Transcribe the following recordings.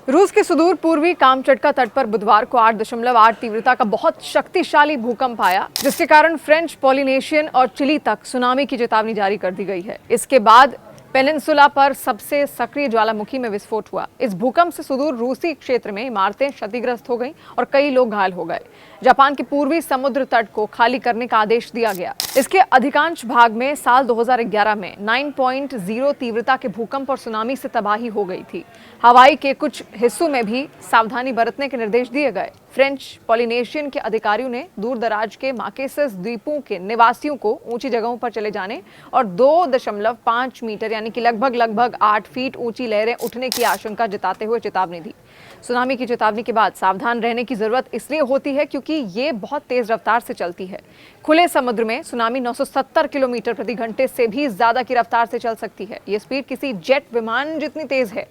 रूस के सुदूर पूर्वी कामचटका तट पर बुधवार को 8.8 तीव्रता का बहुत शक्तिशाली भूकंप आया, जिसके कारण फ्रेंच पॉलिनेशियन और चिली तक सुनामी की चेतावनी जारी कर दी गई है। इसके बाद पेनिनसुला पर सबसे सक्रिय ज्वालामुखी में विस्फोट हुआ। इस भूकंप से सुदूर रूसी क्षेत्र में इमारतें क्षतिग्रस्त हो गईं और कई लोग घायल हो गए। जापान के पूर्वी समुद्र तट को खाली करने का आदेश दिया गया। इसके अधिकांश भाग में साल 2011 में 9.0 तीव्रता के भूकंप और सुनामी से तबाही हो गई थी। हवाई के कुछ हिस्सों में भी सावधानी बरतने के निर्देश दिए गए। फ्रेंच पॉलिनेशियन के अधिकारियों ने दूर दराज के मार्केसेस द्वीपों के निवासियों को ऊंची जगहों पर चले जाने और 2.5 मीटर यानी कि लगभग 8 फीट ऊंची लहरें उठने की आशंका जताते हुए चेतावनी दी। सुनामी की चेतावनी के बाद सावधान रहने की जरूरत इसलिए होती है क्योंकि ये बहुत तेज रफ्तार से चलती है। खुले समुद्र में सुनामी 970 किलोमीटर प्रति घंटे से भी ज्यादा की रफ्तार से चल सकती है। ये स्पीड किसी जेट विमान जितनी तेज है।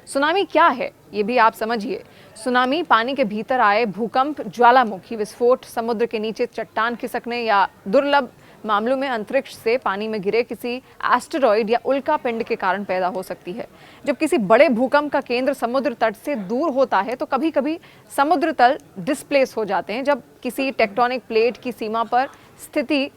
सुनामी क्या है ये भी आप समझिए। सुनामी पानी के भीतर आए भूकंप, ज्वालामुखी विस्फोट, समुद्र के नीचे चट्टान खिसकने या दुर्लभ मामलों में अंतरिक्ष से पानी में गिरे किसी एस्टेरॉइड या उल्का पिंड के कारण पैदा हो सकती है। जब किसी बड़े भूकंप का केंद्र समुद्र तट से दूर होता है तो कभी कभी समुद्र तल डिस्प्लेस हो जाते हैं। जब किसी टेक्टोनिक प्लेट की सीमा पर स्थिति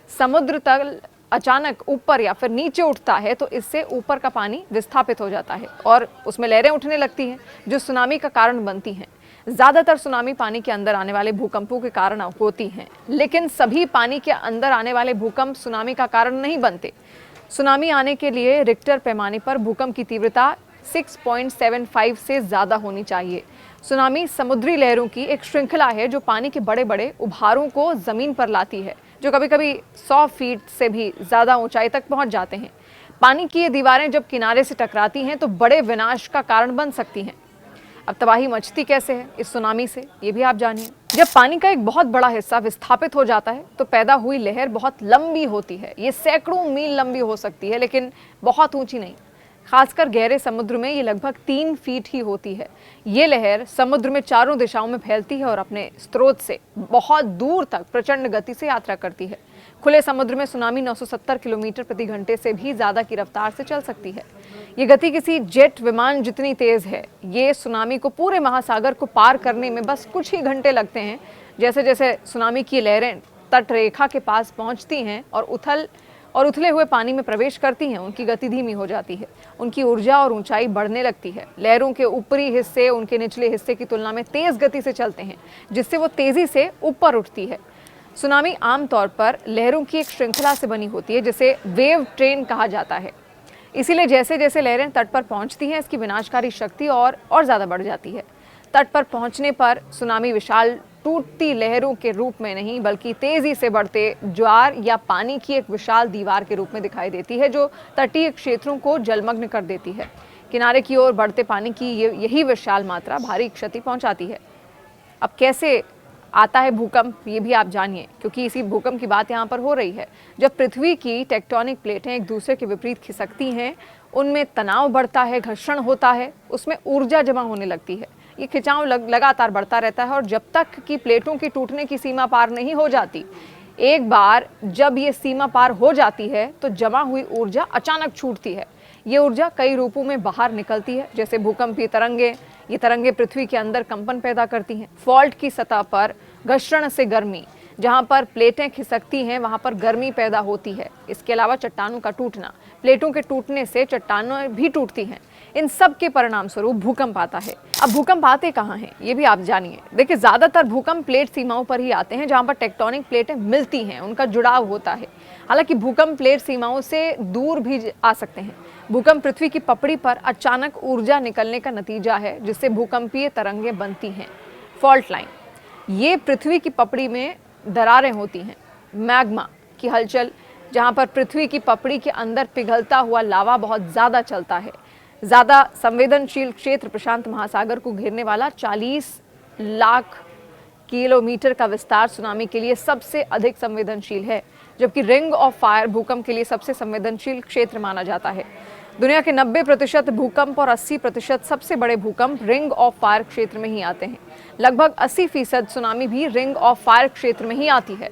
समुद्र तल अचानक ऊपर या फिर नीचे उठता है तो इससे ऊपर का पानी विस्थापित हो जाता है और उसमें लहरें उठने लगती हैं जो सुनामी का कारण बनती हैं। ज्यादातर सुनामी पानी के अंदर आने वाले भूकंपों के कारण होती हैं, लेकिन सभी पानी के अंदर आने वाले भूकंप सुनामी का कारण नहीं बनते। सुनामी आने के लिए रिक्टर पैमाने पर भूकंप की तीव्रता 6.75 से ज्यादा होनी चाहिए। सुनामी समुद्री लहरों की एक श्रृंखला है जो पानी के बड़े बड़े उभारों को जमीन पर लाती है, जो कभी कभी 100 फीट से भी ज्यादा ऊंचाई तक पहुंच जाते हैं। पानी की ये दीवारें जब किनारे से टकराती हैं तो बड़े विनाश का कारण बन सकती हैं। अब तबाही मचती कैसे है इस सुनामी से, ये भी आप जानिए। जब पानी का एक बहुत बड़ा हिस्सा विस्थापित हो जाता है तो पैदा हुई लहर बहुत लंबी होती है। ये सैकड़ों मील लंबी हो सकती है, लेकिन बहुत ऊंची नहीं। खासकर गहरे समुद्र में ये लगभग 3 फीट ही होती है। ये लहर समुद्र में चारों दिशाओं में फैलती है और अपने स्रोत से बहुत दूर तक प्रचंड गति से यात्रा करती है। खुले समुद्र में सुनामी 970 किलोमीटर प्रति घंटे से भी ज्यादा की रफ्तार से चल सकती है। ये गति किसी जेट विमान जितनी तेज है। ये सुनामी को पूरे महासागर को पार करने में बस कुछ ही घंटे लगते हैं। जैसे जैसे सुनामी की लहरें तट रेखा के पास पहुंचती हैं और उथले हुए पानी में प्रवेश करती हैं, उनकी गति धीमी हो जाती है। उनकी ऊर्जा और ऊंचाई बढ़ने लगती है। लहरों के ऊपरी हिस्से उनके निचले हिस्से की तुलना में तेज गति से चलते हैं, जिससे वो तेजी से ऊपर उठती है। सुनामी आमतौर पर लहरों की एक श्रृंखला से बनी होती है, जिसे वेव ट्रेन कहा जाता है। इसीलिए जैसे जैसे लहरें तट पर पहुंचती हैं, इसकी विनाशकारी शक्ति और ज़्यादा बढ़ जाती है। तट पर पहुंचने पर सुनामी विशाल टूटती लहरों के रूप में नहीं, बल्कि तेजी से बढ़ते ज्वार या पानी की एक विशाल दीवार के रूप में दिखाई देती है, जो तटीय क्षेत्रों को जलमग्न कर देती है। किनारे की ओर बढ़ते पानी की यही विशाल मात्रा भारी क्षति पहुंचाती है। अब कैसे आता है भूकंप, ये भी आप जानिए, क्योंकि इसी भूकंप की बात यहाँ पर हो रही है। जब पृथ्वी की टेक्टोनिक प्लेटें एक दूसरे के विपरीत खिसकती हैं, उनमें तनाव बढ़ता है, घर्षण होता है, उसमें ऊर्जा जमा होने लगती है। ये खिंचाव लगातार बढ़ता रहता है और जब तक कि प्लेटों की टूटने की सीमा पार नहीं हो जाती, एक बार जब ये सीमा पार हो जाती है तो जमा हुई ऊर्जा अचानक छूटती है। ये ऊर्जा कई रूपों में बाहर निकलती है, जैसे भूकंपीय तरंगे। ये तरंगे पृथ्वी के अंदर कंपन पैदा करती हैं। फॉल्ट की सतह पर घर्षण से गर्मी, जहां पर प्लेटें खिसकती हैं वहां पर गर्मी पैदा होती है। इसके अलावा चट्टानों का टूटना, प्लेटों के टूटने से चट्टानें भी टूटती हैं। इन सब के परिणाम स्वरूप भूकंप आता है। अब भूकंप आते कहाँ हैं ये भी आप जानिए। देखिए, ज्यादातर भूकंप प्लेट सीमाओं पर ही आते हैं, जहां पर टेक्टोनिक प्लेटें मिलती हैं, उनका जुड़ाव होता है। हालांकि भूकंप प्लेट सीमाओं से दूर भी आ सकते हैं। भूकंप पृथ्वी की पपड़ी पर अचानक ऊर्जा निकलने का नतीजा है, जिससे भूकंपीय तरंगें बनती हैं। फॉल्ट लाइन, ये पृथ्वी की पपड़ी में दरारें होती हैं। मैग्मा की हलचल, जहां पर पृथ्वी की पपड़ी के अंदर पिघलता हुआ लावा बहुत ज़्यादा चलता है। ज़्यादा संवेदनशील क्षेत्र प्रशांत महासागर को घेरने वाला 40 लाख किलोमीटर का विस्तार सुनामी के लिए सबसे अधिक संवेदनशील है, जबकि रिंग ऑफ फायर भूकंप के लिए सबसे संवेदनशील क्षेत्र माना जाता है। दुनिया के 90% भूकंप और 80% सबसे बड़े भूकंप रिंग ऑफ फायर क्षेत्र में ही आते हैं। लगभग 80% सुनामी भी रिंग ऑफ फायर क्षेत्र में ही आती है।